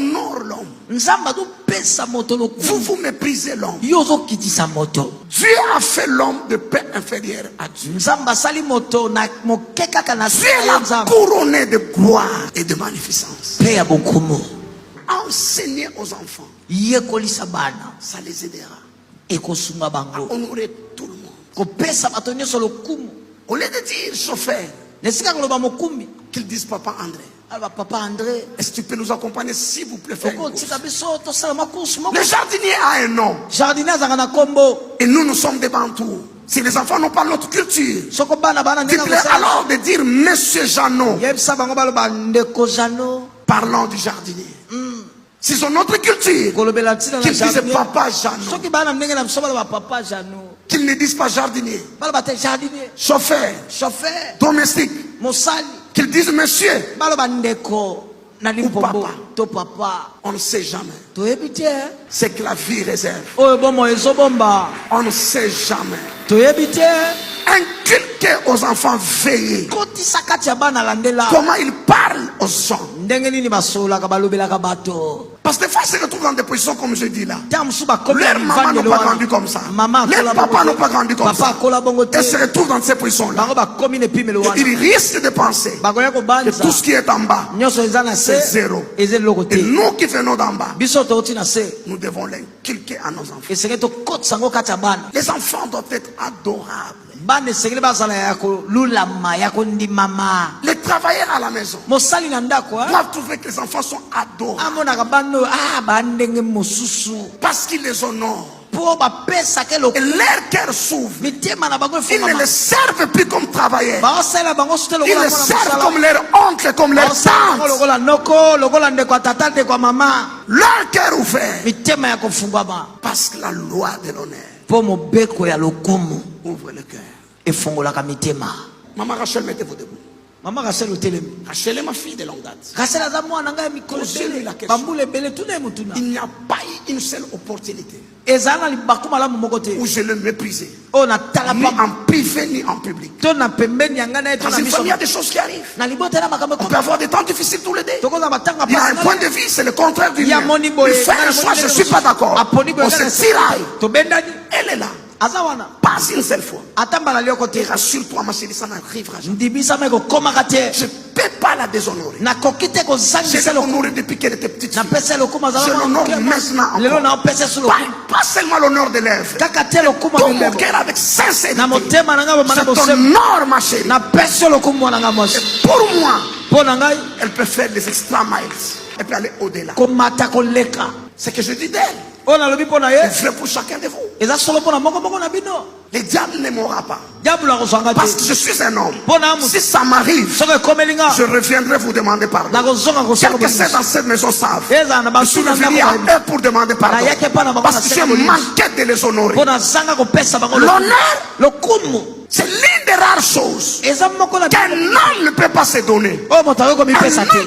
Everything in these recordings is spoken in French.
honore l'homme. Vous méprisez l'homme. Dieu a fait l'homme de paix inférieur à Dieu. Dieu l'a couronné de gloire et de magnificence. Enseigner aux enfants, ça les aidera à honorer tout le monde. Au lieu de dire chauffeur, qu'ils disent papa André, est-ce que tu peux nous accompagner s'il vous plaît? Le jardinier a un nom et nous sommes des Bantous. Si les enfants n'ont pas notre culture, dites-leur alors de dire Monsieur Jeannot, parlant du jardinier. S'ils ont notre culture, qu'ils disent papa Jeannot, qu'ils ne disent pas jardinier, chauffeur, domestique, qu'ils disent monsieur ou papa. On ne sait jamais ce que la vie réserve. On ne sait jamais. Inculquer aux enfants veiller. Comment ils parlent aux gens. Parce que des fois, ils se retrouvent dans des positions comme je dis là. Leurs mamans n'ont pas grandi comme ça. Leurs papas n'ont pas grandi comme ça. Ils se retrouvent dans ces positions-là. Ils risquent de penser que tout ce qui est en bas, c'est zéro. Et nous qui venons d'en bas, nous devons l'inculquer à nos enfants. Les enfants doivent être adorables. Les travailleurs à la maison doivent trouver que les enfants sont adorables parce qu'ils les honorent. Et leur cœur s'ouvre. Ils ne les servent plus comme travailleurs. Ils les servent comme leur oncle, comme leur tante. Leur cœur ouvert. Parce que la loi de l'honneur ouvre le cœur. Maman Rachel, mettez-vous debout. Rachel est ma fille de longue date. Posez-lui la question. Il n'y a pas eu une seule opportunité où je le méprisais, ni en privé ni en public. Dans une famille, il y a des choses qui arrivent. On peut avoir des temps difficiles tous les deux. Il y a un point de vue, c'est le contraire du mien. Il fait un choix, je ne suis pas d'accord. On se tiraille. Elle est là. Pas une seule fois. Et rassure-toi, ma chérie, ça n'arrivera jamais. Je ne peux pas la déshonorer. Je l'ai honorée depuis qu'elle était petite fille. Je l'honore maintenant encore. Pas seulement l'honneur de lèvres. Ton mon cœur avec sincérité. Je t'honore, ma chérie. Et pour moi, elle peut faire des extra miles. Elle peut aller au-delà. C'est que je dis d'elle. C'est vrai pour chacun de vous. Le diable ne m'aura pas. Parce que je suis un homme. Si ça m'arrive, je reviendrai vous demander pardon. Quelques-uns dans cette maison savent. Je suis venu à eux pour demander pardon. Parce que j'ai manqué de les honorer. L'honneur, c'est l'une des rares choses qu'un homme ne peut pas se donner. Un homme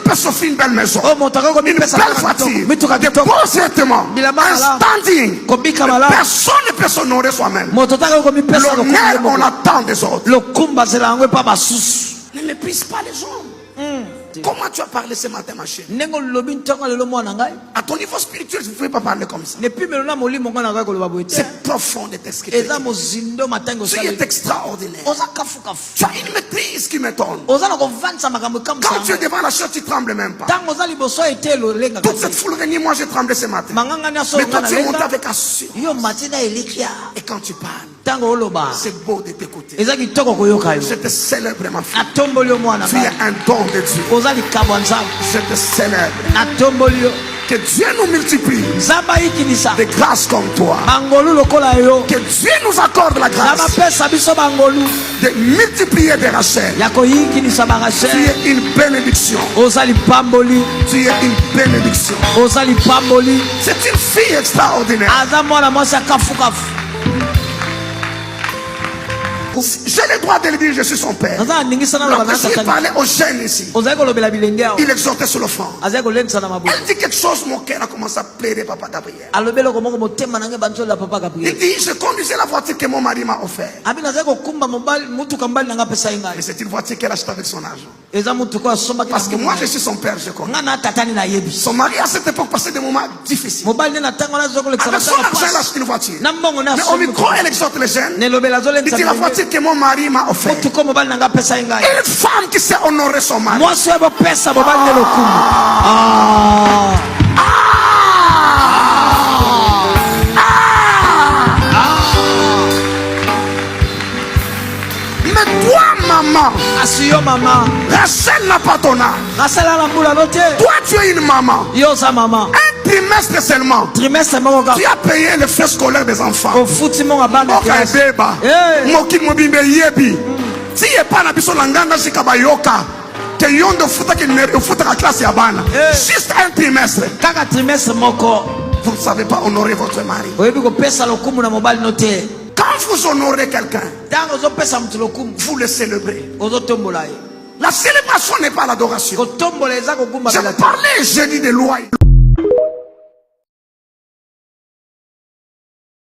peut s'offrir une belle maison, une belle voiture, de beaux vêtements, un standing. Personne ne peut s'honorer soi-même. L'honneur, on l'attend des autres. Ne méprise pas les hommes. Comment tu as parlé ce matin, ma chérie? À ton niveau spirituel, je ne pouvez pas parler comme ça. C'est profond de t'expliquer. Tu es extraordinaire. Tu as une maîtrise qui m'étonne. Quand tu es devant la chair, tu ne trembles même pas. Toute cette foule venue, moi j'ai tremblé ce matin. Mais toi tu es monté avec assurance. Et quand tu parles, c'est beau de t'écouter. Je te célèbre, ma fille. Tu es un don de Dieu. Je te célèbre. Que Dieu nous multiplie de grâces comme toi. Que Dieu nous accorde la grâce de multiplier des Rachel. Tu es une bénédiction. Tu es une bénédiction. C'est une fille extraordinaire. J'ai le droit de le dire, je suis son père. Je suis parlé aux jeunes ici. Il exhortait sur l'offrande. Il dit quelque chose, mon cœur a commencé à pleurer, papa Gabriel. Il dit, je conduisais la voiture que mon mari m'a offerte. Mais c'est une voiture qu'elle a achetée avec son argent. Parce que moi je suis son père, je connais. Son mari à cette époque passait des moments difficiles. Avec son argent, elle a acheté une voiture. Mais au micro, elle exhorte les jeunes. Il dit, la voiture que mon mari m'a offerte. Une femme qui sait honorer son mari. Mais toi, maman, Rachel n'a pas ton âge. Toi, tu es une maman. Un trimestre seulement. Tu as payé les frais scolaires des enfants. Si il n'y a pas juste un trimestre. Vous ne savez pas honorer votre mari. Quand vous honorez quelqu'un, vous le célébrez. La célébration n'est pas l'adoration. J'ai parlé jeudi de loi.